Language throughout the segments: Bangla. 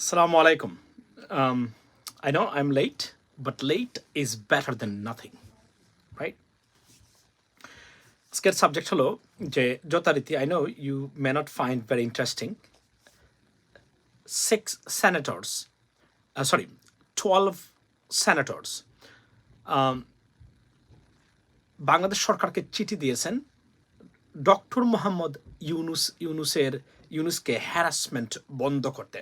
Assalamu alaikum. I know I'm late, but late is better than nothing, right? আজকের সাবজেক্ট হলো যে যথারীতি I know you may not find very interesting. 12 senators Bangladesh সরকারকে চিঠি দিয়েছেন ডক্টর মোহাম্মদ ইউনুসকে হ্যারাসমেন্ট বন্ধ করতে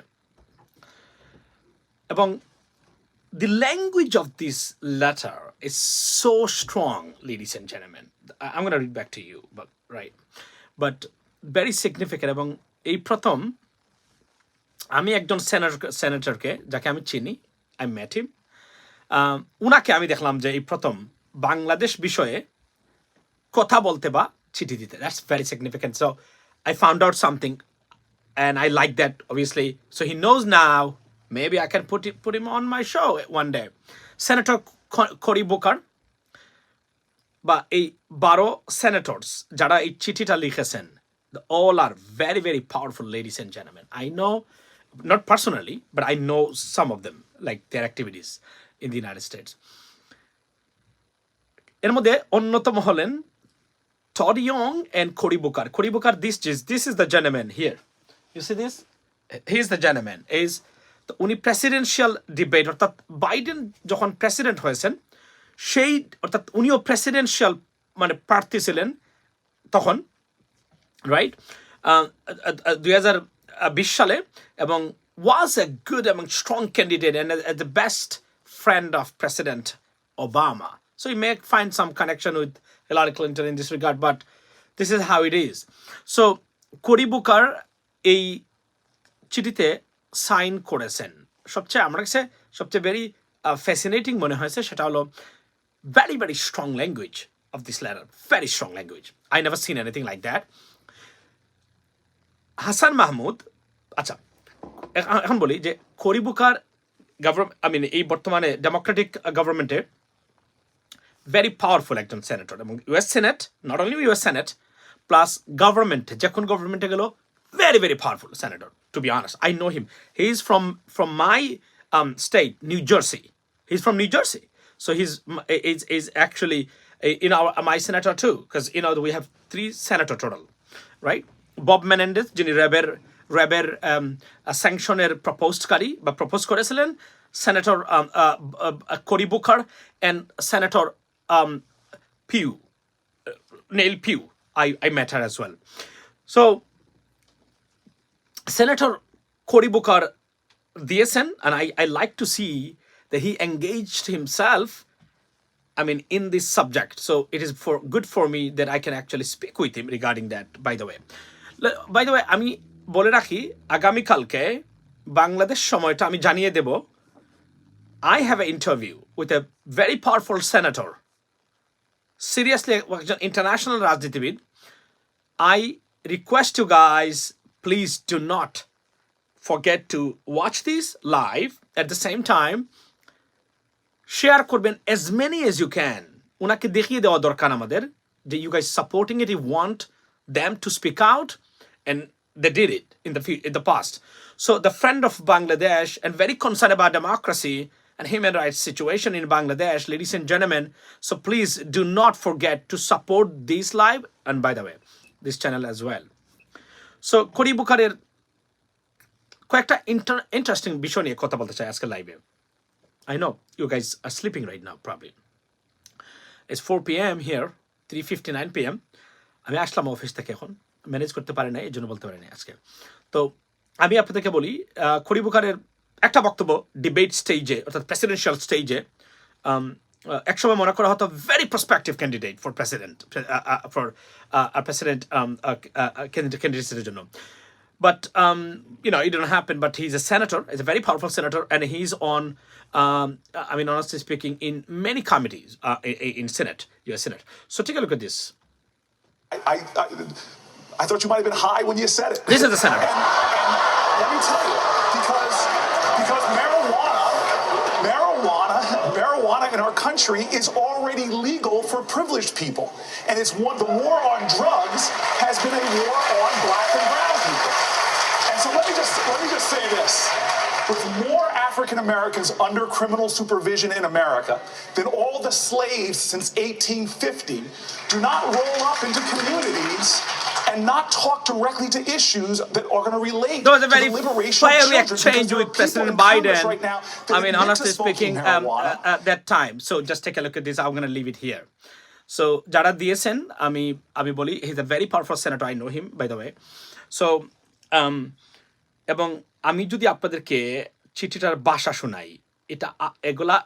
এবং the language of this letter is so strong, ladies and gentlemen. I'm going to read back to you, but very significant. এবং এই প্রথম আমি একজন সেনেটরকে যাকে আমি চিনি, I met him. উনাকে আমি দেখলাম যে এই প্রথম বাংলাদেশ বিষয়ে কথা বলতে বা চিঠি দিতে. That's very significant. So I found out something and I like that, obviously. So he knows now. Maybe I can put him on my show one day. Senator Cory Booker বা এই 12 senators যারা এই চিঠিটা লিখেছেন, all are very, very powerful, ladies and gentlemen. I know, not personally, but I know some of them, like their activities in the United States. এর মধ্যে অন্যতম হলেন Todd Young and Cory Booker. Cory Booker, this is the gentleman here. You see this? He is the gentleman. তো উনি প্রেসিডেন্সিয়াল ডিবেট অর্থাৎ বাইডেন যখন প্রেসিডেন্ট হয়েছেন সেই অর্থাৎ উনিও প্রেসিডেন্সিয়াল মানে প্রার্থী ছিলেন তখন, রাইট, 2020 সালে, এবং ওয়াজ এ গুড এবং strong candidate and the best friend of president Obama. So you may find some connection with Hillary Clinton in this regard, but this is how it is. So Cory Booker এই চিঠিতে সাইন করেছেন. সবচেয়ে আমার কাছে সবচেয়ে ভেরি ফ্যাসিনেটিং মনে হয়েছে সেটা হলো very, very strong language of this letter. Very strong language. I never seen anything like that. Hasan Mahmud, আচ্ছা এখন বলি যে Cory Booker গভর্নমেন্ট, এই বর্তমানে ডেমোক্রেটিক গভর্নমেন্টে very powerful একজন সেনেটর এবং US senate, not only US senate plus government, যে কোন গভর্নমেন্টে গেল very, very powerful senator, to be honest. I know him. He's from my state, New Jersey. He's from New Jersey. So he's actually my senator too, because we have 3 senator total, right? Bob Menendez, যিনি র্যাবের স্যাংশনের প্রপোজকারী বা প্রপোজ করেছিলেন, senator Cory Booker and Senator Neil Pugh. I met her as well. So Senator Cory Booker diyechen, and I like to see that he engaged himself, in this subject. So it is good for me that I can actually speak with him regarding that. By the way, আমি বলে রাখি, আগামীকালকে বাংলাদেশ সময়টা আমি জানিয়ে দেব. I have an interview with a very powerful senator. Seriously, international রাজনীতিবিদ. I request you guys, please do not forget to watch this live. At the same time, share করবেন as many as you can. উনাকে দেখিয়ে দেওয়া দরকার আমাদের যে you guys supporting it, you want them to speak out, and they did it in the past. So the friend of Bangladesh and very concerned about democracy and human rights situation in Bangladesh, ladies and gentlemen, so please do not forget to support this live, and by the way, this channel as well. So Cory Booker কয়েকটা ইন্টারেস্টিং বিষয় নিয়ে কথা বলতে চাই আজকে লাইভে. I know you guys are sleeping right now probably. It's 4 p.m. here, 3:59 p.m. আমি আসলাম অফিস থেকে, এখন ম্যানেজ করতে পারি না, এই জন্য বলতে পারি না আজকে. তো আমি আপনাদেরকে বলি, Cory Booker একটা বক্তব্য ডিবেট স্টেজে অর্থাৎ প্রেসিডেন্সিয়াল স্টেজে একসময় মনে করা হতো very prospective candidate for president ক্যান্ডিডেটের জন্য. But it didn't happen. But he's a senator. He's a very powerful senator, and he's on. Honestly speaking, in many committees in Senate, U.S. Senate. So take a look at this. I thought you might have been high when you said it. This is the senator. And let me tell you, because marijuana in our country is already legal for privileged people, and the war on drugs has been a war on black and brown people. And so let me just say this. With African Americans under criminal supervision in America, then all the slaves since 1850 do not roll up into communities and not talk directly to issues that are going to relate There was a to very the liberation of fiery children. Because exchange there with are people President in Congress Biden. right now that I mean, admit to honestly smoking speaking, marijuana. at that time. So just take a look at this. I'm going to leave it here. So যারা দিয়েছেন আমি আমি বলি he's a very powerful senator. I know him by the way. So এবং আমি যদি আপনাদেরকে চিঠিটার ভাষা শোনাই,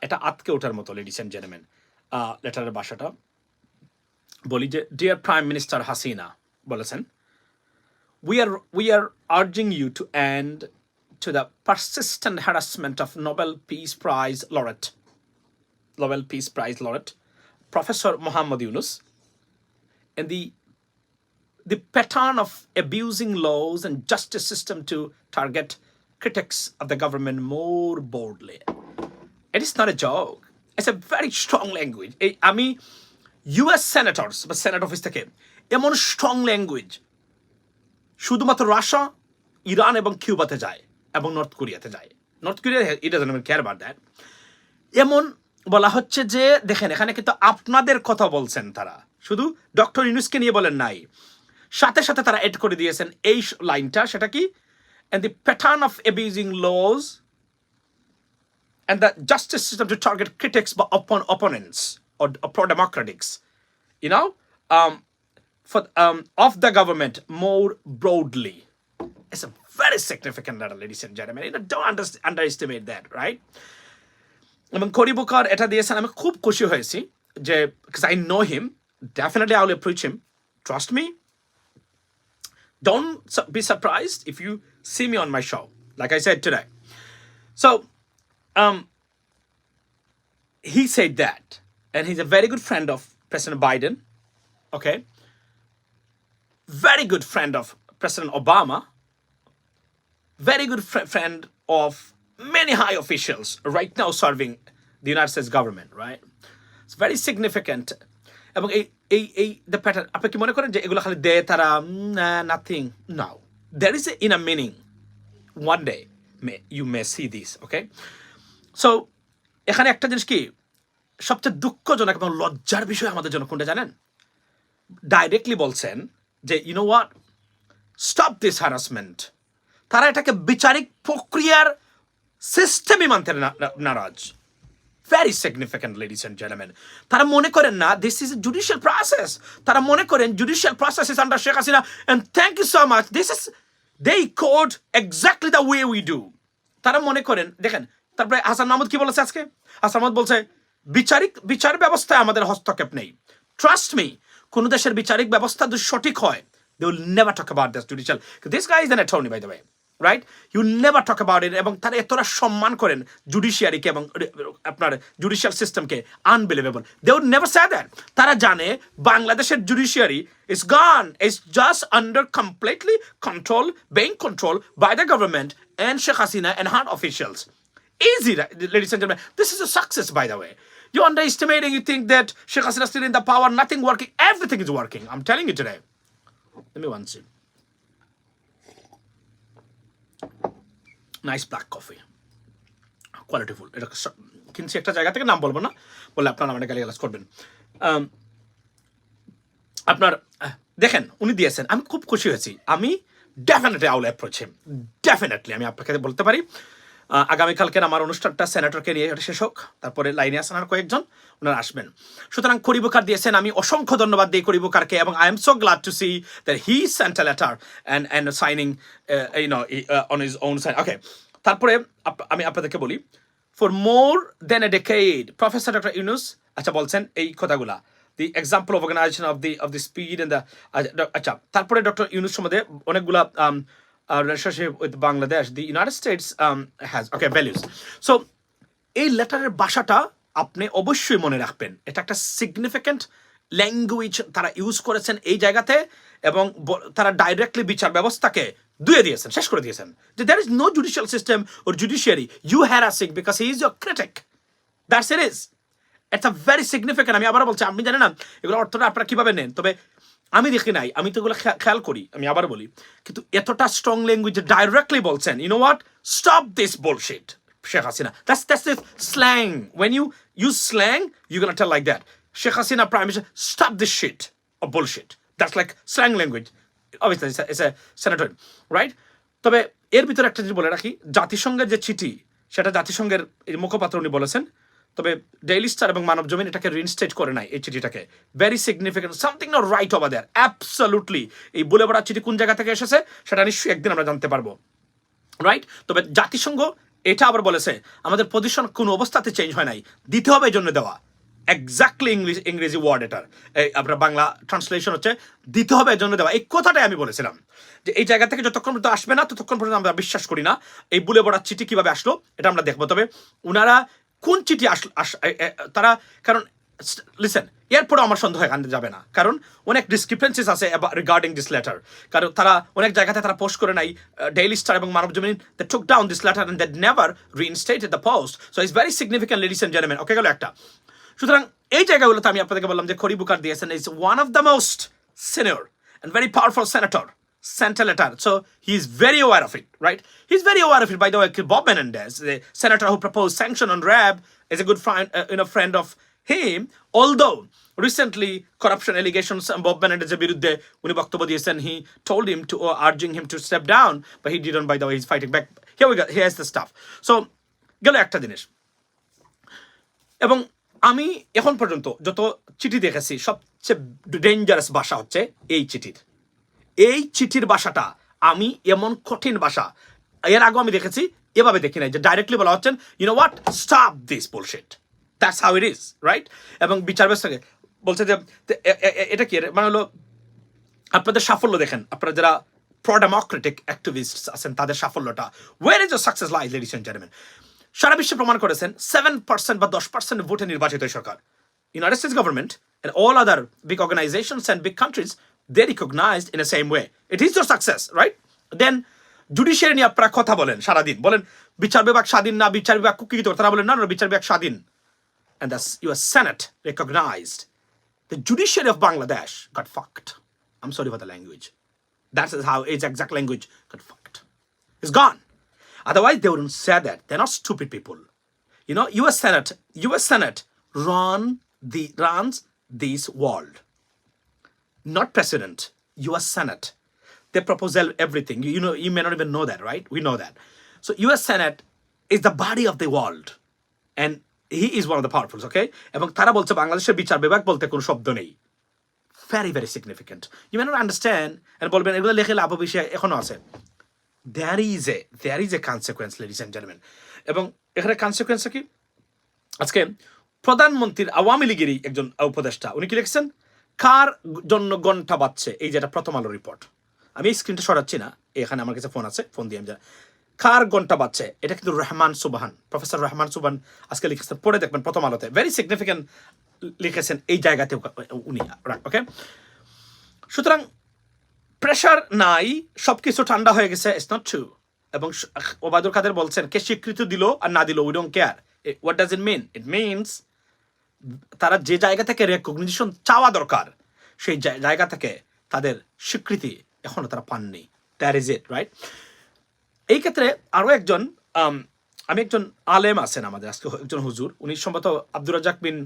এটা আটকে ওঠার মতো, লেডিস এন্ড জেন্টলম্যান। লেটারের ভাষাটা বলি যে, ডিয়ার প্রাইম মিনিস্টার হাসিনা বলেছেন, we are urging you to end to the persistent harassment of Nobel Peace Prize laureate Professor Muhammad Yunus and the pattern of abusing laws and justice system to target critics of the government more boldly. It is not a joke. It's a very strong language. আমি US senators বা সেনেট অফিস থেকে এমন স্ট্রং ল্যাঙ্গুয়েজ শুধুমাত্র রাশিয়া, ইরান এবং কিউবাতে যায় এবং নর্থ কোরিয়াতে যায়। North Korea it doesn't even care about that. এমন বলা হচ্ছে যে, দেখেন এখানে কিন্তু আপনাদের কথা বলছেন তারা, শুধু ডক্টর ইউনুসকে নিয়ে বলেন নাই, সাথে সাথে তারা এড করে দিয়েছেন এই লাইনটা, সেটা কি, and the pattern of abusing laws and the justice system to target critics but upon opponents or pro-democratics, you know, of the government more broadly. It's a very significant letter, ladies and gentlemen. You know, don't underestimate that, right? এবং করিবুকার এটা দিয়েছেন, আমি খুব খুশি হয়েছি যে, because I know him, definitely I will approach him. Trust me. Don't be surprised if you see me on my show, like I said today. So, he said that, and he's a very good friend of President Biden, okay? Very good friend of President Obama, very good friend of many high officials right now serving the United States government, right? It's very significant. এবং এই দ্য প্যাটার্ন, আপনি কি মনে করেন যে এগুলো খালি দেয় তারা, nothing, now, there is in a meaning, one day you may see this, okay? So এখানে একটা জিনিস কি সবচেয়ে দুঃখজনক এবং লজ্জার বিষয় আমাদের জন্য কোনটা জানেন? ডাইরেক্টলি বলছেন যে, you know what, stop this harassment. তারা এটাকে বিচারিক প্রক্রিয়ার সিস্টেমই মানতে নারাজ। Very significant, ladies and gentlemen. তারা মনে করেন না this is a judicial process. তারা মনে করেন judicial process is under Sheikh Hasina, and thank you so much. This is, they code exactly the way we do. তারা মনে করেন, দেখেন তারপরে হাসান মাহমুদ কি বলেছে আজকে? হাসান মাহমুদ বলছে বিচার ব্যবস্থায় আমাদের হস্তক্ষেপ নেই। Trust me, কোন দেশের বিচারিক ব্যবস্থা যদি সঠিক হয়, they will never talk about this judicial. This guy is an attorney, by the way. Right? You never talk about it. এবং তারা এতটা সম্মান করেন জুডিশিয়ারিকে এবং আপনার জুডিশিয়াল সিস্টেমকে, unbelievable. They would never say that. তারা জানে বাংলাদেশের judiciary is gone. It's just under completely being controlled by the government and Sheikh Hasina and her officials. Easy, ladies and gentlemen. This is a success, by the way. You underestimating, you think that Sheikh Hasina is still in the power, nothing working. Everything is working. I'm telling you today. Let me one see. Nice black coffee, qualityful. এটা কিনছি একটা জায়গা থেকে, নাম বলবো না, বলে আপনারা আমাকে গালিগালাজ করবেন। আপনার দেখেন উনি দিয়েছেন, আমি খুব খুশি হয়েছি। আমি ডেফিনেটলি আউল অ্যাপ্রোচ হিম, ডেফিনেটলি আমি আপনাকে বলতে পারি। আগামীকালকের আমার অনুষ্ঠানটা সেনেটরকে নিয়ে শেষ হোক, তারপরে লাইনে আসেন আর কয়েকজন, ওনারা আসবেন। সুতরাং করিবুকার দিয়েছেন, আমি অসংখ্য ধন্যবাদ দিই করিবুকারকে, এবং I am so glad to see that he sent a letter and signing on his own sign. Okay, তারপরে আমি আপনাদেরকে বলি, for more than a decade professor doctor Yunus আচ্ছা বলছেন এই কথাগুলা, the example of organisation of the speed and the, আচ্ছা তারপরে ডক্টর ইউনুস সম্বন্ধে অনেকগুলা relationship with Bangladesh, the United States has, okay, values. So এই লেটারের ভাষাটা আপনি অবশ্যই মনে রাখবেন, এটা একটা সিগনিফিক্যান্ট ল্যাঙ্গুয়েজ তারা ইউজ করেছেন এই জায়গাতে, এবং তারা ডাইরেক্টলি বিচার ব্যবস্থাকে ধুয়ে দিয়েছেন, শেষ করে দিয়েছেন, যে there is no judicial system or judiciary, you harassing because he is your critic. That's it is. It's a very significant, আমি আবার বলছি, আপনি জানেন না এগুলো অর্থটা আপনারা কিভাবে নেন, তবে আমি দেখি নাই, আমি তো এগুলো খেয়াল করি, আমি আবার বলি, কিন্তু এতটা স্ট্রং ল্যাঙ্গুয়েজে ডাইরেক্টলি বলছেন, you know what, stop this bullshit, Sheikh Hasina. That's the slang. When you use slang, you're gonna tell like that. Sheikh Hasina, Prime Minister, stop this shit or bullshit. That's like slang language. Obviously, it's a senator, right? তবে এর ভিতরে একটা জিনিস বলে রাখি, জাতিসংঘের যে চিঠি সেটা জাতিসংঘের মুখপাত্র উনি বলেছেন, তবে ডেইলি স্টার এবং মানব জমিন এটাকে রিইনস্টেট করে নাই এই চিঠিটাকে। Very significant, something not right over there, absolutely. এই বলে বড়া চিঠি কোন জায়গা থেকে এসেছে সেটা নিশ্চয়ই একদিন আমরা জানতে পারবো, রাইট? তবে জাতিসংঘ এটা আবার বলেছে আমাদের পজিশন কোনো অবস্থাতে চেঞ্জ হয় নাই, দিতে হবে এই জন্য দেওয়া। এক্স্যাক্টলি ইংরেজি ওয়ার্ড এটার, আপনার বাংলা ট্রান্সলেশন হচ্ছে দিতে হবে এই জন্য দেওয়া। এই কথাটাই আমি বলেছিলাম যে এই জায়গা থেকে যতক্ষণ পর্যন্ত আসবে না ততক্ষণ পর্যন্ত আমরা বিশ্বাস করি না। এই বুলে বড়ার চিঠি কিভাবে আসলো এটা আমরা দেখবো। তবে ওনারা কোন চিঠি তারা, কারণ লিসেন, এরপরে আমার সন্দেহ এখানে যাবে না, কারণ অনেক ডিসক্রিপেন্সিস আছে রিগার্ডিং দিস লেটার। কারণ তারা অনেক জায়গাতে তারা পোস্ট করে নাই, ডেইলি স্টার এবং Manab Zamin, they took down this letter and they never reinstated the post. So it's very significant, ladies and gentleman. Okay, গেল একটা। সুতরাং এই জায়গাগুলোতে আমি আপনাদেরকে বললাম যে খরি বুকার দিয়েছেন is one of the most senior and very powerful senator sent a letter, so he is very aware of it, right? He's very aware of it. By the way, Bob Menendez, the senator who proposed sanction on RAB, is a good friend, friend of him. Although recently corruption allegations and Bob Menendez বিরুদ্ধে উনি বক্তব্য দিয়েছেন, he told him to urging him to step down, but he didn't. By the way, he's fighting back. Here we go. Here's the stuff. So গেল একটা জিনিস। এবং আমি এখন পর্যন্ত যত চিঠি দেখেছি সবচেয়ে ডেঞ্জারাস ভাষা হচ্ছে এই চিঠির ভাষাটা। আমি এমন কঠিন ভাষা এর আগে আমি দেখেছি, এভাবে দেখি নাই যে ডাইরেক্টলি বলা হচ্ছেন you know what, stop this bullshit, that's how it is, right? এবং বিচার ব্যবস্থাকে বলছে যে এটা কি মানে হলো আপনাদের সাফল্য দেখেন, আপনারা যারা প্রো ডেমোক্রেটিক অ্যাক্টিভিস্ট আছেন তাদের সাফল্যটা, where is your success lies ladies and gentleman. সারা বিশ্বে প্রমাণ করেছেন 7% বা 10% ভোটে নির্বাচিত এই সরকার। United States government and all other big organizations and big countries, they recognized in the same way. It is your success, right? Then judiciary নিয়ে আপনারা কথা বলেন সারাদিন, বলেন বিচার বিভাগ স্বাধীন না, বিচার বিভাগ কুকিত, তারা বলেন না না বিচার বিভাগ স্বাধীন। And thus your Senate recognized the judiciary of Bangladesh got fucked. I'm sorry for the language. That is how its exact language got fucked. It's gone. Otherwise, they wouldn't say that. They're not stupid people. You know, U.S. Senate runs this world. Not president, U.S. Senate. They propose everything. You know, you may not even know that, right? We know that. So U.S. Senate is the body of the world. And he is one of the powerfuls, okay? এবং তারা বলছে বাংলাদেশের বিচার বিভাগ বলতে কোনো শব্দ নেই। Very, very significant. You may not understand, and বলবেন এগুলো লেখে লাভ বিষয় এখনো আছে। There is a consequence, ladies and gentlemen. এবং এখানে কনসিকুয়েন্স কি? আজকে প্রধানমন্ত্রীর আওয়ামী লীগেরই একজন উপদেষ্টা উনি কি লিখছেন, কার জন্য ঘন্টা বাজছে, এই যেটা প্রথম আলো রিপোর্ট, আমি এই স্ক্রিনটা সরাচ্ছি না, এখানে আমার কাছে ফোন আছে, ফোন দিয়ে আমি কার ঘন্টা বাজছে, এটা কিন্তু রহমান সুবহান, প্রফেসর রহমান সুবহান আজকে লিখেছেন, পড়ে দেখবেন প্রথম আলোতে, ভেরি সিগনিফিক্যান্ট লিখেছেন এই জায়গাতে উনি, ওকে? সুতরাং প্রেশার নাই, সবকিছু ঠান্ডা হয়ে গেছে, ইটস নট ট্রু। এবং ওবায়দুল কাদের বলছেন কে স্বীকৃতি দিল আর না দিল, we don't care. What does it mean? It means তারা যে জায়গা থেকে রেকগনিশন চাওয়া দরকার সেই জায়গা থেকে তাদের স্বীকৃতি এখনো তারা পাননি। That is it, right? এই ক্ষেত্রে আরো একজন আমি একজন আলেম আছেন আমাদের আজকে, একজন হুজুর, উনি সম্ভবত আব্দুর রাজ্জাক বিন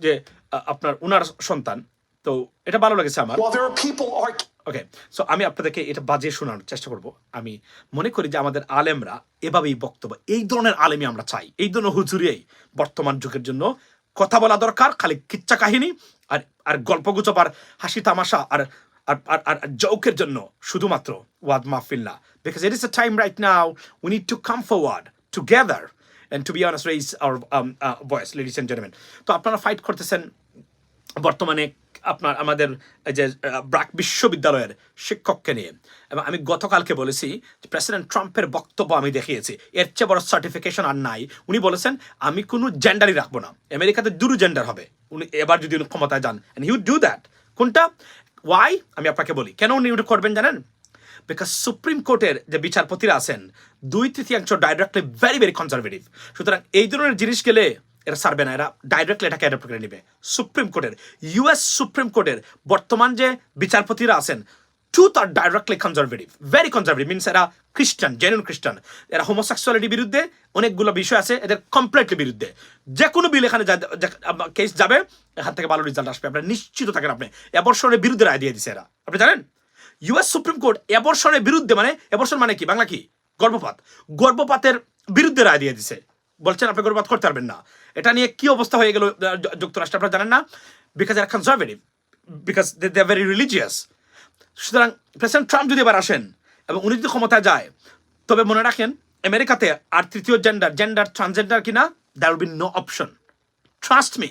যে আপনার উনার সন্তান, তো এটা ভালো লেগেছে আমার। ওকে, সো আমি আপনাদেরকে এটা বাজিয়ে শোনানোর চেষ্টা করব। আমি মনে করি যে আমাদের আলেমরা এভাবেই বক্তব্য, এই ধরনের আলেমই আমরা চাই, এই ধরনের হুজুরিয়াই বর্তমান যুগের জন্য কথা বলা দরকার। খালি কিচ্ছা কাহিনী আর আর গল্পগুজব আর হাসি তামাশা আর আর আর জোকের জন্য শুধুমাত্র ওয়াদ মাহফিল না, because it is a time right now we need to come forward together and to be honest raise our voice, ladies and gentlemen. তো আপনারা ফাইট করতেছেন বর্তমানে আপনার আমাদের যে ব্রাক বিশ্ববিদ্যালয়ের শিক্ষককে নিয়ে, এবং আমি গতকালকে বলেছি যে প্রেসিডেন্ট ট্রাম্পের বক্তব্য আমি দেখিয়েছি, এর চেয়ে বড় সার্টিফিকেশন আর নাই। উনি বলেছেন আমি কোনো জেন্ডারই রাখবো না, আমেরিকাতে দুটো জেন্ডার হবে উনি এবার যদি উনি ক্ষমতায় যান, and he would do that. কোনটা? ওয়াই? আমি আপনাকে বলি কেন উনি ওটা করবেন জানেন? বিকজ সুপ্রিম কোর্টের যে বিচারপতিরা আছেন 2/3 ডাইরেক্টলি ভেরি ভেরি কনজারভেটিভ। সুতরাং এই ধরনের জিনিস গেলে এরা সারবে না, এরা ডাইরেক্টলি এটাকে অ্যাডপ্ট করে নেবে। সুপ্রিম কোর্টের, ইউএস সুপ্রিম কোর্টের বর্তমান যে বিচারপতিরা আছেন টুথ আর directly conservative, very conservative, means এরা খ্রিস্টান, জেনুইন খ্রিস্টান। এরা হোমোসেক্সুয়ালিটির বিরুদ্ধে অনেকগুলো বিষয় আছে এদের কমপ্লিটলি বিরুদ্ধে। যে কোনো বিল এখানে কেস যাবে, এখান থেকে ভালো রেজাল্ট আসবে, আপনার নিশ্চিত থাকেন। আপনি অ্যাবর্শনের বিরুদ্ধে রায় দিয়ে দিছে এরা, আপনি জানেন? ইউএস সুপ্রিম কোর্ট অ্যাবর্শনের বিরুদ্ধে, মানে অ্যাবর্শন মানে কি, বাংলা কি, গর্ভপাত, গর্ভপাতের বিরুদ্ধে রায় দিয়ে দিছে। বলছেন আপনি গর্ভপাত করতে পারবেন না। এটা নিয়ে কি অবস্থা হয়ে গেল যুক্তরাষ্ট্রে, আপনারা জানেন না? Because are conservative, because they are very religious. সুতরাং প্রেসিডেন্ট ট্রাম্প যদি এবার আসেন এবং উনি যদি ক্ষমতায় যায়, তবে মনে রাখেন আমেরিকাতে আর তৃতীয় জেন্ডার ট্রান্সজেন্ডার কিনা, there will be no option, trust me.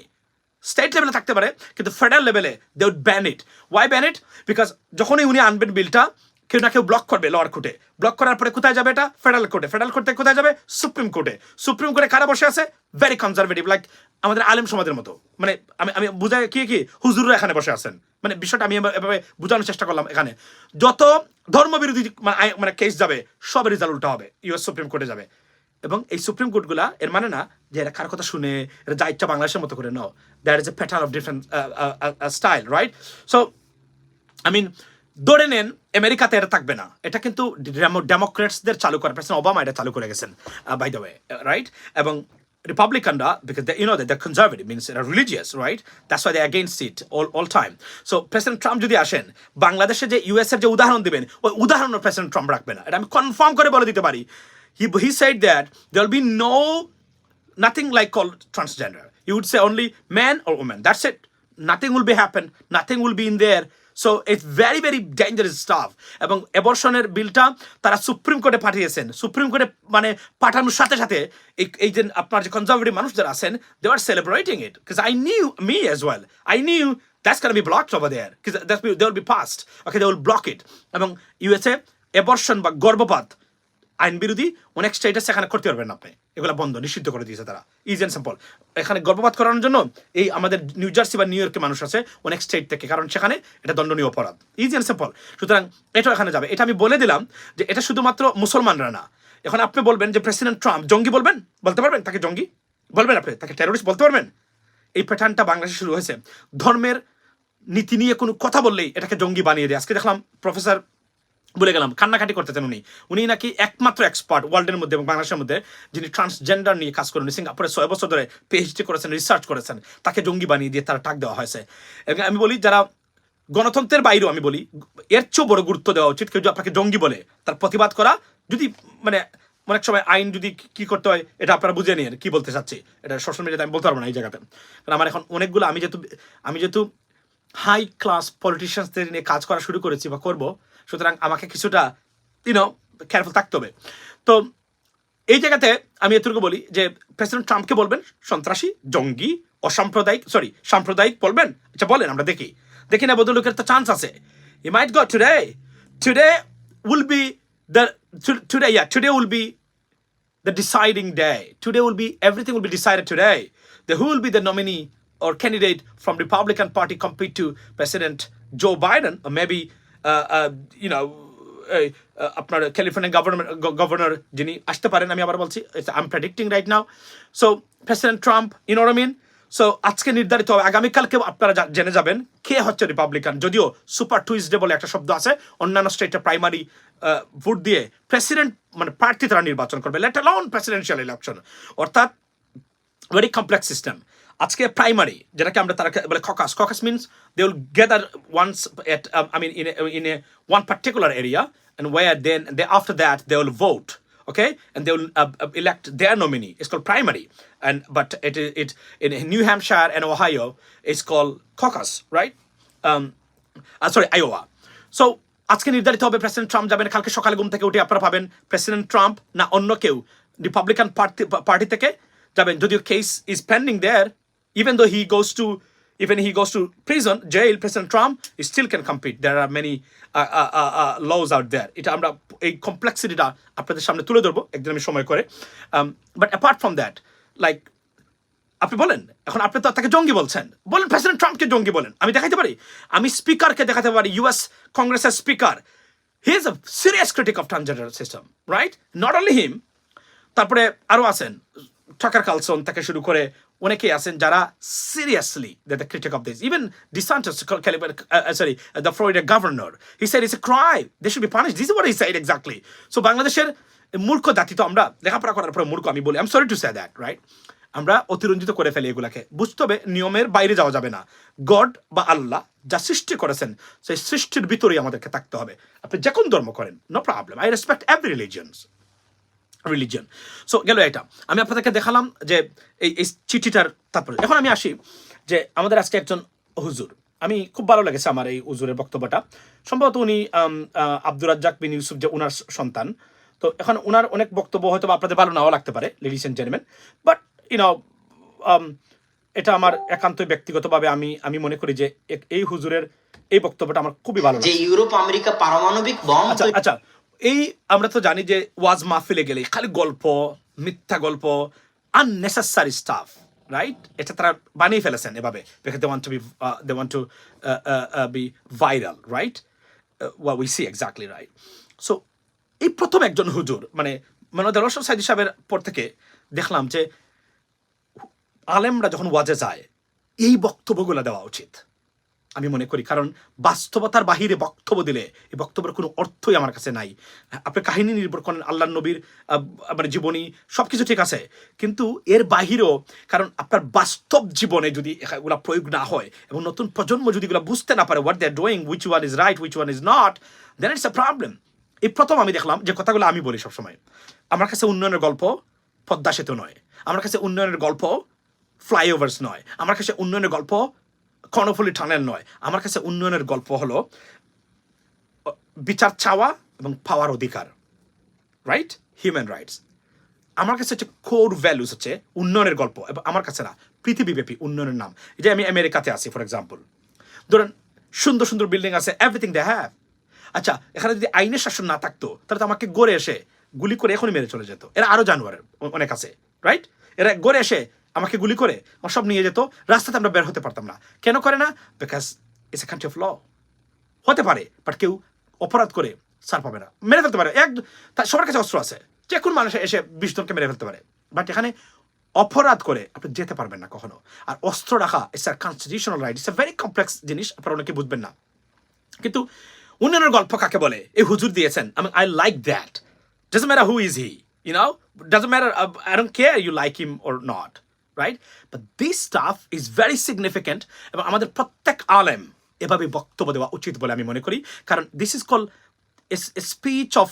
State লেভেলে থাকতে পারে, কিন্তু ফেডারেল লেভেলে they would ban it. Why ban it? Because যখনই উনি আনবেন বিলটা, কেউ না কেউ ব্লক করবে লোয়ার কোর্টে। ব্লক করার পরে কোথায় যাবে এটা? ফেডারেল কোর্টে। ফেডারেল কোর্ট থেকে কোথায় যাবে? সুপ্রিম কোর্টে। সুপ্রিম কোর্টে কারা বসে আছে? ভেরি কনজারভেটিভ, লাইক আমাদের আলেম সমাজের মতো। মানে আমি বুঝাই কি হুজুররা এখানে বসে আছেন। মানে বিষয়টা আমি এভাবে বোঝানোর চেষ্টা করলাম। এখানে যত ধর্মবিরোধী মানে কেস যাবে, সব রেজাল্ট উল্টা হবে, ইউএস সুপ্রিম কোর্টে যাবে। এবং এই সুপ্রিম কোর্টগুলা এর মানে না যে এরা কার কথা শুনে এরা যা ইচ্ছা বাংলাদেশের মতো করে, now, that is a pattern of different style, right? So I mean, ধরে নেন আমেরিকাতে এটা থাকবে না, এটা কিন্তু ডেমোক্রেটসদের চালু করে, প্রেসিডেন্ট ওবামা এটা চালু করে গেছেন, বাই দ্য ওয়ে, রাইট? এবং রিপাবলিকানরা, because you know that they're conservative, means they're religious, right? That's why they're against it all time. So president Trump যদি আসেন, বাংলাদেশে যে ইউএস এর যে উদাহরণ দিবেন, ওই উদাহরণ প্রেসিডেন্ট ট্রাম্প রাখবে না, এটা আমি কনফার্ম করে বলে দিতে পারি। He said that there will be nothing like called transgender. You would say only man or woman. That's it. Nothing will be happen. Nothing will be in there. So it's very very dangerous stuff. এবং অ্যাবর্শনের বিলটা তারা সুপ্রিম কোর্টে পাঠিয়েছেন। সুপ্রিম কোর্টে মানে পাঠানোর সাথে সাথে এই যে আপনার যে কনজারভেটিভ মানুষ যারা আছেন, they were celebrating it, because I knew, me as well, I knew that's going to be blocked over there, because they will be passed. Okay, they will block it. এবং ইউএসএ অ্যাবর্শন বা গর্ভপাত আইন বিরোধী অনেক স্টেট আছে, এখানে করতে পারবেন আপনি, এগুলো বন্ধ, নিষিদ্ধ করে দিয়েছে তারা। Is and simple. এখানে গর্ভপাত করানোর জন্য এই আমাদের নিউ জার্সি বা নিউ ইয়র্কের মানুষ আছে অনেক স্টেট থেকে, কারণ সেখানে এটা দণ্ডনীয় অপরাধ। Is and simple. সুতরাং এটাও এখানে যাবে। এটা আমি বলে দিলাম যে এটা শুধুমাত্র মুসলমানরা না। এখন আপনি বলবেন যে প্রেসিডেন্ট ট্রাম্প জঙ্গি, বলতে পারবেন তাকে জঙ্গি বলবেন, আপনি তাকে টেরোরিস্ট বলতে পারবেন? এই প্যাটার্নটা বাংলাদেশে শুরু হয়েছে। ধর্মের নীতি নিয়ে কোনো কথা বললেই এটাকে জঙ্গি বানিয়ে দেয়। আজকে দেখলাম প্রফেসর, বলে গেলাম, কান্নাকাটি করতেছেন উনি নাকি একমাত্র এক্সপার্ট ওয়ার্ল্ডের মধ্যে এবং বাংলাদেশের মধ্যে যিনি ট্রান্সজেন্ডার নিয়ে কাজ করেন। সিঙ্গাপুরে 6 বছর ধরে পিএইচডি করেছেন, রিসার্চ করেছেন, তাকে জঙ্গি বানিয়ে দিয়ে তারা টাক দেওয়া হয়েছে। এবং আমি বলি, যারা গণতন্ত্রের বাইরেও, আমি বলি এর চেয়েও বড় গুরুত্ব দেওয়া উচিত। কেউ যদি আপনাকে জঙ্গি বলে, তার প্রতিবাদ করা, যদি মানে অনেক সময় আইন যদি কি করতে হয় এটা আপনারা বুঝে নিন কি বলতে চাচ্ছি। এটা সোশ্যাল মিডিয়াতে আমি বলতে পারবো না এই জায়গাতে, কারণ আমার এখন অনেকগুলো, আমি যেহেতু হাই ক্লাস পলিটিশিয়ানসদের নিয়ে কাজ করা শুরু করেছি বা করবো, সুতরাং আমাকে কিছুটা কেয়ারফুল থাকতে হবে। তো এই জায়গাতে আমি এতটুকু বলি যে প্রেসিডেন্ট ট্রাম্পকে বলবেন সন্ত্রাসী, জঙ্গি, সাম্প্রদায়িক বলবেন, আচ্ছা বলেন, আমরা দেখি না বদলুকের তো চান্স আছে। He might go today will be today will be the deciding day. Today will be, everything will be decided today. Who will be the nominee or candidate from Republican Party compete to President Joe Biden, or maybe আপনার ক্যালিফোর্নিয়া গভর্নর যিনি আসতে পারেন, আমি আবার বলছি, I'm predicting right now. So President Trump, you know what I mean? So আজকে নির্ধারিত হবে, আগামীকালকে আপনারা জেনে যাবেন কে হচ্ছে রিপাবলিকান। যদিও সুপার টুইসডে বলে একটা শব্দ আছে, অন্যান্য স্টেটে প্রাইমারি ভোট দিয়ে প্রেসিডেন্ট মানে প্রার্থী তারা নির্বাচন করবে, লেট অ্যালোন প্রেসিডেন্সিয়াল ইলেকশন, অর্থাৎ ভেরি কমপ্লেক্স সিস্টেম। আজকে প্রাইমারি, যেটাকে আমরা তারা বলে caucus means they will gather once at in a one particular area, and where then after that they will vote, okay, and they will elect their nominee. It's called primary, but it in New Hampshire and Ohio it's called caucus, right? Sorry, Iowa. So আজকে নির্ধারিত হবে প্রেসিডেন্ট ট্রাম্প যাবেন। কালকে সকালে ঘুম থেকে উঠে আপনারা পাবেন প্রেসিডেন্ট ট্রাম্প না অন্য কেউ রিপাবলিকান পার্টি থেকে যাবেন। যদিও case is pending there, even though he goes to prison, jail, President Trump still can compete. There are many laws out there. এটা আমরা এই কমপ্লেক্সিটিটা আপনাদের সামনে তুলে ধরবো একদিন আমি সময় করে। But apart from that, like আপনি বলেন, এখন আপনি তো তাকে জঙ্গি বলছেন, বলেন প্রেসিডেন্ট ট্রাম্পকে জঙ্গি বলেন, আমি দেখাতে পারি, আমি স্পিকারকে দেখাতে পারি, ইউএস কংগ্রেসের speaker, he is a serious critic of transgender system, right? Not only him, তারপরে আরও আছেন টাকার কালসন থেকে শুরু করে অনেকেই আছেন যারা seriously the critic of this even DeSantis sorry the Florida governor he said it's a crime they should be punish this is what he said exactly so বাংলাদেশের মূর্খ জাতি তো আমরা লেখাপড়া করার পরে মূর্খ আমি বলি I am sorry to say that right আমরা অতিরঞ্জিত করে ফেলি এগুলাকে বুঝতে হবে নিয়মের বাইরে যাওয়া যাবে না গড বা আল্লাহ যা সৃষ্টি করেছেন সেই সৃষ্টির ভিতরেই আমাদেরকে থাকতে হবে আপনি যে কোন ধর্ম করেন no problem I respect every religion so গেল এটা আমি আপনাদেরকে দেখালাম যে এই চিঠিটার তারপরে এখন আমি আসি যে আমাদের আজকে একজন হুজুর আমি খুব ভালো লেগেছে আমার এই হুজুরের বক্তব্যটা সম্ভবত উনি আব্দুর রাজ্জাক বিন ইউসুফ যে উনার সন্তান তো এখন উনার অনেক বক্তব্য হয়তো আপনাদের ভালো নাও লাগতে পারে ladies and gentleman but you know এটা আমার একান্তই ব্যক্তিগতভাবে আমি মনে করি যে এই হুজুরের এই বক্তব্যটা আমার খুবই ভালো লাগে যে ইউরোপ আমেরিকা পারমাণবিক বম আচ্ছা এই আমরা তো জানি যে ওয়াজ মাহফিলে গেলে খালি গল্প মিথ্যা গল্প আননেসেসারি স্টাফ রাইট এটা তারা বানিয়ে ফেলেছেন এভাবে because they want to be viral right what we see exactly right so এই প্রথম একজন হুজুর মানে দেলোয়ার হোসেন সাইদি সাহেবের পর থেকে দেখলাম যে আলেমরা যখন ওয়াজে যায় এই বক্তব্যগুলো দেওয়া উচিত আমি মনে করি কারণ বাস্তবতার বাহিরে বক্তব্য দিলে এই বক্তব্যের কোনো অর্থই আমার কাছে নাই আপনি কাহিনী নির্ভর করেন আল্লাহ নবীর মানে জীবনী সব কিছু ঠিক আছে কিন্তু এর বাহিরেও কারণ আপনার বাস্তব জীবনে যদি এগুলো প্রয়োগ না হয় এবং নতুন প্রজন্ম যদি এগুলো বুঝতে না পারে what they are doing which one is right which one is not then it's a problem এই প্রথম আমি দেখলাম যে কথাগুলো আমি বলি সবসময় আমার কাছে উন্নয়নের গল্প পদ্মা সেতু নয় আমার কাছে উন্নয়নের গল্প ফ্লাইওভার্স নয় আমার কাছে উন্নয়নের গল্প কর্ণফুলী টানেল নয় আমার কাছে উন্নয়নের গল্প হলো বিচার চাওয়া এবং পাওয়ার অধিকার রাইট হিউম্যান রাইটস আমার কাছে হচ্ছে কোর ভ্যালুস হচ্ছে উন্নয়নের গল্প এবং আমার কাছে না পৃথিবীব্যাপী উন্নয়নের নাম যে আমি আমেরিকাতে আছি ফর এক্সাম্পল ধরেন সুন্দর সুন্দর বিল্ডিং আছে এভরিথিং দে হ্যাভ আচ্ছা এখানে যদি আইনের শাসন না থাকতো তাহলে তো আমাকে গড়ে এসে গুলি করে এখনই মেরে চলে যেত এরা আরো জানোয়ারের অনেক আছে রাইট এরা গড়ে এসে আমাকে গুলি করে আমার সব নিয়ে যেত রাস্তাতে আমরা বের হতে পারতাম না কেন করে না because it's a country of law হতে পারে বাট কেউ অপরাধ করে ছাড় পাবে না মেরে ফেলতে পারে সবার কাছে অস্ত্র আছে যে কোন মানুষ এসে 20 জনকে মেরে ফেলতে পারে বাট এখানে অপরাধ করে আপনি যেতে পারবেন না কখনো আর অস্ত্র রাখা it's a constitutional right it's a very complex জিনিস আপনারা অনেকে বুঝবেন না কিন্তু উন্নয়নের গল্প কাকে বলে এই হুজুর দিয়েছেন I like that doesn't matter who is he you know doesn't matter I don't care you like him or not right but this stuff is very significant এবং আমাদের প্রত্যেক আলেম এভাবে বক্তব্য দেওয়া উচিত বলে আমি মনে করি কারণ this is called a speech of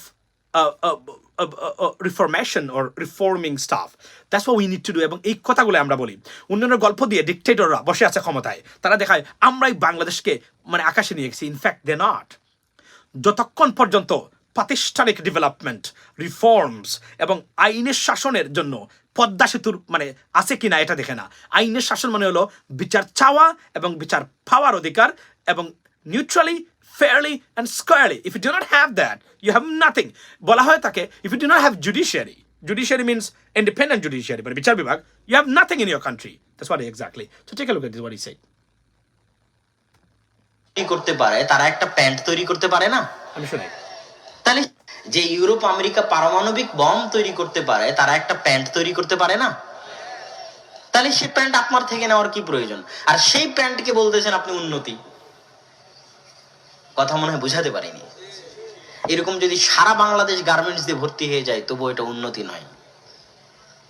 reformation or reforming stuff that's what we need to do এবং এই কথাগুলো আমরা বলি উন্নয়নের গল্প দিয়ে ডিকটেটররা বসে আছে ক্ষমতায় তারা দেখায় আমরাই বাংলাদেশকে মানে আকাশে নিয়ে গেছি ইনফ্যাক্ট দে নট যতক্ষণ পর্যন্ত প্রাতিষ্ঠানিক ডেভেলপমেন্ট রিফর্মস এবং আইনের শাসনের জন্য পদ্মা সেতুর মানে আছে কিনা এটা দেখে না আইনের শাসন মানে হলো বিচার চাওয়া এবং বিচার পাওয়ার অধিকার এবং neutrally fairly and squarely if you do not have that you have nothing বলা হয় তাকে if you do not have judiciary means independent judiciary but বিচার বিভাগ you have nothing in your country that's what exactly so take a look at this what he said করতে পারে তারা একটা প্যান্ট তৈরি করতে পারে না আমি শুনাই তাহলে যে ইউরোপ আমেরিকা পারমাণবিক বম তৈরি করতে পারে তারা একটা প্যান্ট তৈরি করতে পারে না তাহলে সেই প্যান্ট আপনার থেকে নেওয়ার কি প্রয়োজন আর সেই প্যান্টকে বলতেছেন আপনি উন্নতি কথা মনে হয় বুঝাতে পারিনি এরকম যদি সারা বাংলাদেশ গার্মেন্টস দিয়ে ভর্তি হয়ে যায় তবু এটা উন্নতি নয়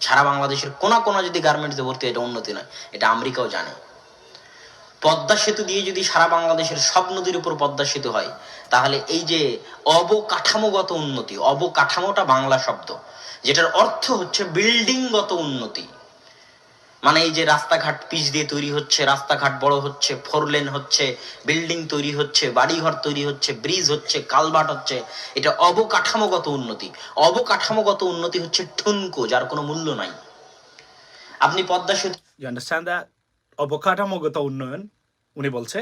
সারা বাংলাদেশের কোনা কোনা যদি গার্মেন্টস দিয়ে ভর্তি হয় এটা উন্নতি নয় এটা আমেরিকাও জানে পদ্মা সেতু দিয়ে যদি সারা বাংলাদেশের সব নদীর উপর পদ্মা সেতু হয় তাহলে এই যে অবকাঠামোগত উন্নতি অবকাঠামোটা বাংলা শব্দ যেটার অর্থ হচ্ছে বিল্ডিংগত উন্নতি মানে এই যে রাস্তাঘাট পিচ দিয়ে তৈরি হচ্ছে রাস্তাঘাট বড় হচ্ছে 4 লেন হচ্ছে বিল্ডিং তৈরি হচ্ছে বাড়িঘর তৈরি হচ্ছে ব্রিজ হচ্ছে কালভার্ট হচ্ছে এটা অবকাঠামোগত উন্নতি অবকাঠামোগত উন্নতি হচ্ছে ঠুনকো যার কোনো মূল্য নাই আপনি পদ্মা সেতু you understand that অবকাঠামোগত উন্নয়ন উনি বলছে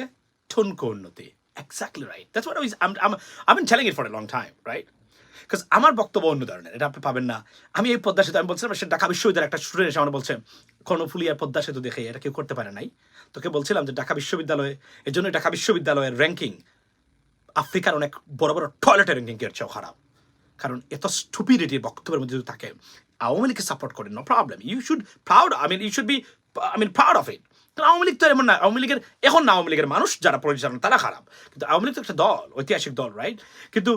ঠুনকো উন্নতি exactly right that's what I've been telling it for a long time right because আমার বক্তব্য অন্য ধরনের এটা আপনি পাবেন না আমি এই পদ্মা সেতু আমি বলছিলাম সে ঢাকা বিশ্ববিদ্যালয়ের একটা স্টুডেন্ট এসে আমার বলছে কর্ণফুলী আর পদ্মা সেতু দেখে এটা কেউ করতে পারে নাই তোকে বলছিলাম যে ঢাকা বিশ্ববিদ্যালয়ে এর জন্য ঢাকা বিশ্ববিদ্যালয়ের র্যাঙ্কিং আফ্রিকার অনেক বড় বড় টয়লেটের র্যাঙ্কিং এর চেয়েও খারাপ কারণ এত স্টুপিডিটি বক্তব্যের মধ্যে যদি থাকে আওয়ামী লীগকে সাপোর্ট করেন no problem you should proud I mean you should be I mean proud of it. Awami League তো এমন না, আওয়ামী লীগের এখন না, আওয়ামী লীগের মানুষ যারা পরিচালনা তারা খারাপ, কিন্তু আওয়ামী লীগ তো একটা দল, ঐতিহাসিক দল, রাইট? কিন্তু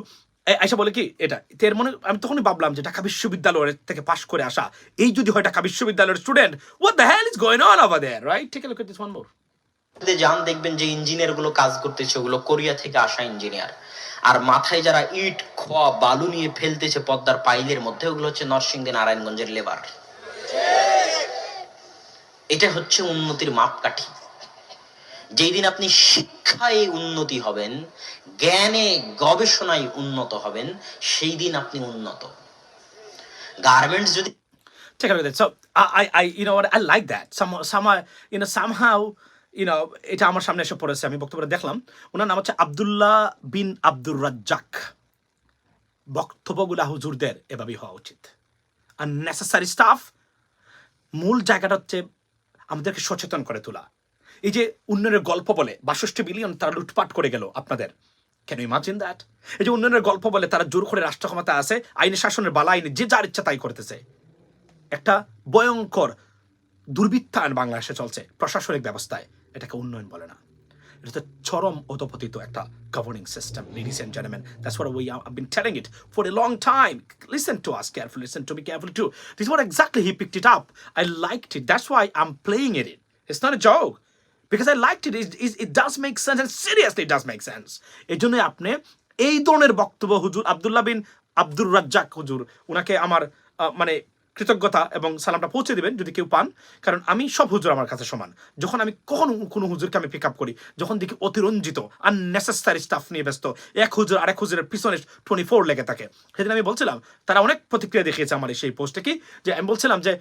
আইসা বলে কি এটা এর মনে, আমি তখনই ভাবলাম যে ঢাকা বিশ্ববিদ্যালয়ের থেকে পাশ করে আসা এই যদি হয় ঢাকা বিশ্ববিদ্যালয়ের student, what the hell is going on over there, right? Take a look at this one more. যান দেখবেন যে ইঞ্জিনিয়ার গুলো কাজ করতেছে ওগুলো কোরিয়া থেকে আসা ইঞ্জিনিয়ার, আর মাথায় যারা ইট খোয়া বালু নিয়ে ফেলতেছে পদ্মার পাইলের মধ্যে ওগুলো হচ্ছে নরসিংদী নারায়ণগঞ্জের লেবার। এটা হচ্ছে উন্নতির মাপকাঠি। যেই দিন আপনি শিক্ষায় উন্নতি হবেন, জ্ঞানে গবেষণায় উন্নত হবেন, সেই দিন আপনি উন্নত। গার্মেন্টস যদি Take a look at that. So you know what, I like that. Somehow, এটা আমার সামনে এসে পড়েছে, আমি বক্তব্যটা দেখলাম। ওনার নাম হচ্ছে আব্দুল্লাহ বিন আব্দুর রাজ্জাক। বক্তব্যগুলা হুজুরদের এভাবেই হওয়া উচিত। আননেসেসারি স্টাফ, মূল জায়গাটা হচ্ছে আমাদেরকে সচেতন করে তোলা। এই যে উন্নয়নের গল্প বলে 62 বিলিয়ন তারা লুটপাট করে গেল আপনাদের, ক্যান ইউ ইমাজিন দ্যাট? এই যে উন্নয়নের গল্প বলে তারা জোর করে রাষ্ট্র ক্ষমতা আছে, আইনে শাসনের বালা আইনে যে যার ইচ্ছা তাই করতেছে। একটা ভয়ঙ্কর দুর্বৃত্তায়ন বাংলাদেশে চলছে প্রশাসনিক ব্যবস্থায়, এটাকে উন্নয়ন বলে না, এটা তো চরম অধপতিত একটা governing system, ladies and gentlemen. That's what I've been telling it for a long time. Listen to us carefully, listen to me carefully too. This is what exactly he picked it up. I liked it, that's why I'm playing it. It's not a joke, because I liked it. It does make sense, and seriously it does make sense. এই জন্য আপনি এই ধরনের বক্তব্য হুজুর আব্দুল্লাহ বিন আব্দুর রাজ্জাক হুজুর, ওনাকে আমার মানে কৃতজ্ঞতা এবং সালামটা পৌঁছে দিবেন যদি কেউ পান, কারণ আমি সব হুজুর আমার কাছে সমান। যখন আমি কখনো কোনো হুজুরকে আমি পিক আপ করি, যখন দেখি অতিরঞ্জিত আননেসেসারি স্টাফ নিয়ে ব্যস্ত, এক হুজুর আরেক হুজুরের পিছনে 24 লেগে থাকে। সেদিন আমি বলছিলাম, তারা অনেক প্রতিক্রিয়া দেখিয়েছে আমার সেই পোস্টে, কি যে আমি বলছিলাম যে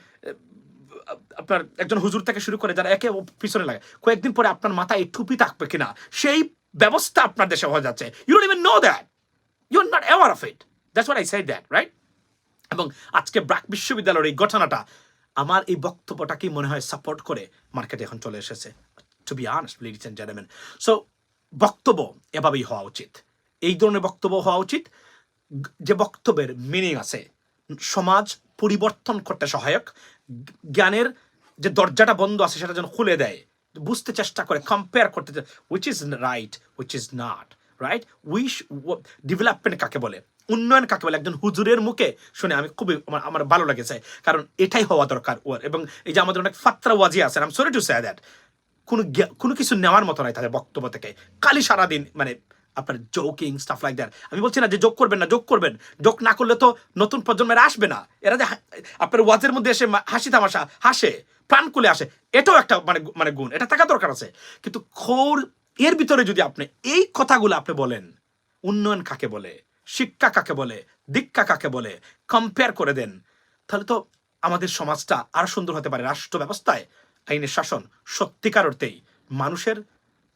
আপনার একজন হুজুর থেকে শুরু করে যারা একে পিছনে লাগে, কয়েকদিন পরে আপনার মাথায় এই টুপি থাকবে কিনা সেই ব্যবস্থা আপনার দেশে হয়ে যাচ্ছে। You don't even know that, you are not aware of it. That's what I said that, right? এবং আজকে ব্র্যাক বিশ্ববিদ্যালয়ের এই ঘটনাটা আমার এই বক্তব্যটাকেই মনে হয় সাপোর্ট করে মার্কেটে এখন চলে এসেছে, to be honest, ladies and gentleman. So বক্তব্য এভাবেই হওয়া উচিত, এই ধরনের বক্তব্য হওয়া উচিত যে বক্তব্যের মিনিং আছে, সমাজ পরিবর্তন করতে সহায়ক, জ্ঞানের যে দরজাটা বন্ধ আছে সেটা যেন খুলে দেয়, বুঝতে চেষ্টা করে, কম্পেয়ার করতে, which is right, which is not right, development কাকে বলে, উন্নয়ন কাকে বলে, একজন হুজুরের মুখে শুনে আমি খুবই আমার ভালো লেগেছে, কারণ এটাই হওয়া দরকার। এবং এই যে আমাদের অনেক ফাত্রা ওয়াজি আছে, I am sorry to say that, কোনো কিছু নেওয়ার মতো নাই তাদের বক্তব্য থেকে, খালি সারাদিন মানে আপনার জোকিং স্টাফ লাইক দ্যাট। আমি বলছি না যে যোগ করবেন না, যোগ করবেন, যোগ না করলে তো নতুন প্রজন্মের আসবে না। এরা যে আপনার ওয়াজের মধ্যে এসে হাসি তামাশা হাসে, প্রাণ খুলে আসে, এটাও একটা মানে গুণ, এটা থাকা দরকার আছে। কিন্তু এর ভিতরে যদি আপনি এই কথাগুলো আপনি বলেন, উন্নয়ন কাকে বলে, শিক্ষা কাকে বলে, দীক্ষা কাকে বলে, কম্পেয়ার করে দেন, তাহলে তো আমাদের সমাজটা আরো সুন্দর হতে পারে। রাষ্ট্র ব্যবস্থায় আইনের শাসন সত্যিকার অর্থেই মানুষের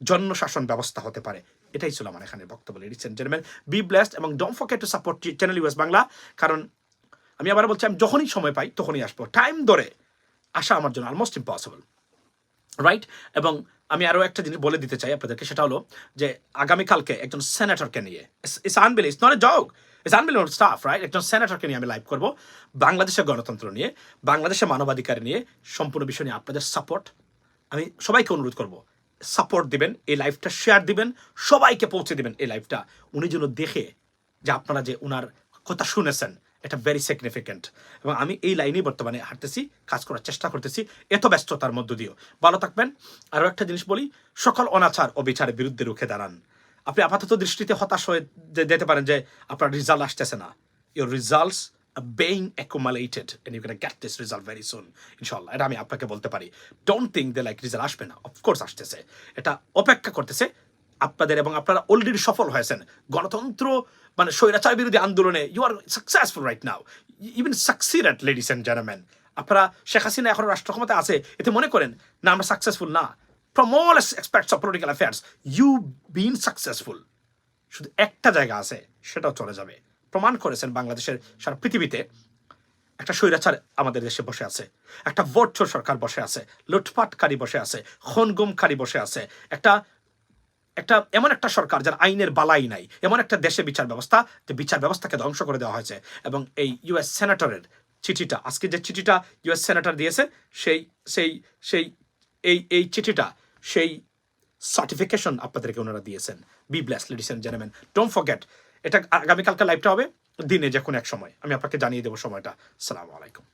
জন্য শাসন ব্যবস্থা হতে পারে। এটাই ছিল আমার এখানে বক্তব্য। Ladies and gentleman, be blessed এবং don't forget to support channel US Bangla. কারণ আমি আবার বলছি, আমি যখনই সময় পাই তখনই আসবো, টাইম ধরে আসা আমার জন্য অলমোস্ট ইম্পসিবল, রাইট? এবং আমি আরো একটা জিনিস বলে দিতে চাই আপনাদেরকে, সেটা হলো যে আগামীকালকে একজন সেনেটরকে নিয়ে, it's আনবিলিভ, it's not a joke, it's আনবিলিভ staff, right? একজন সেনেটরকে নিয়ে আমি লাইভ করব, বাংলাদেশের গণতন্ত্র নিয়ে, বাংলাদেশের মানবাধিকার নিয়ে, সম্পূর্ণ বিষয় নিয়ে আপনাদের সাপোর্ট আমি সবাইকে অনুরোধ করব, সাপোর্ট দিবেন, এই লাইভটা শেয়ার দিবেন, সবাইকে পৌঁছে দিবেন এই লাইভটা, উনি যেন দেখে যে আপনারা যে ওনার কথা শুনেছেন, এটা ভেরি সিগনিফিক্যান্ট। এবং আমি এই লাইনেই বর্তমানে হাঁটতেছি, কাজ করার চেষ্টা করতেছি, এত ব্যস্ততার মধ্য দিয়েও। ভালো থাকবেন। আরও একটা জিনিস বলি, সকল অনাচার ও বিচারের বিরুদ্ধে রুখে দাঁড়ান। আপনি আপাতত দৃষ্টিতে হতাশ হয়ে যেতে পারেন যে আপনার রেজাল্ট আসতেছে না, your results are being accumulated and you're going to get this result very soon, ইনশাআল্লাহ। এটা আমি আপনাকে বলতে পারি। Don't think they like result আসবে না, অফকোর্স আসতেছে, এটা অপেক্ষা করতেছে আপনাদের, এবং আপনারা অলরেডি সফল হয়েছেন গণতন্ত্র মানে স্বৈরাচার বিরোধী আন্দোলনে। You are successful right now, even succeeded, ladies and gentleman. আপনারা শেখ হাসিনা এখন রাষ্ট্র ক্ষমতা আছে এতে মনে করেন না আমরা সাকসেসফুল না। From all aspects of political affairs you been successful. শুধু একটা জায়গা আছে, সেটাও চলে যাবে। প্রমাণ করেছেন বাংলাদেশের সারা পৃথিবীতে একটা স্বৈরাচার আমাদের দেশে বসে আছে, একটা ভোটচোর সরকার বসে আছে, লুটপাটকারী বসে আছে, খুনগুমকারী বসে আছে, একটা এমন একটা সরকার যার আইনের বালাই নাই, এমন একটা দেশে বিচার ব্যবস্থা যে বিচার ব্যবস্থাকে ধ্বংস করে দেওয়া হয়েছে। এবং এই ইউএস সেনেটরের চিঠিটা, আজকে যে চিঠিটা ইউএস সেনেটর দিয়েছে, সেই সেই সেই এই চিঠিটা, সেই সার্টিফিকেশন আপনাদেরকে ওনারা দিয়েছেন। Be bless ladies and gentleman, don't forget. এটা আগামীকালকে লাইভটা হবে দিনে যে কোনো এক সময়, আমি আপনাকে জানিয়ে দেবো সময়টা। আসসালামু আলাইকুম।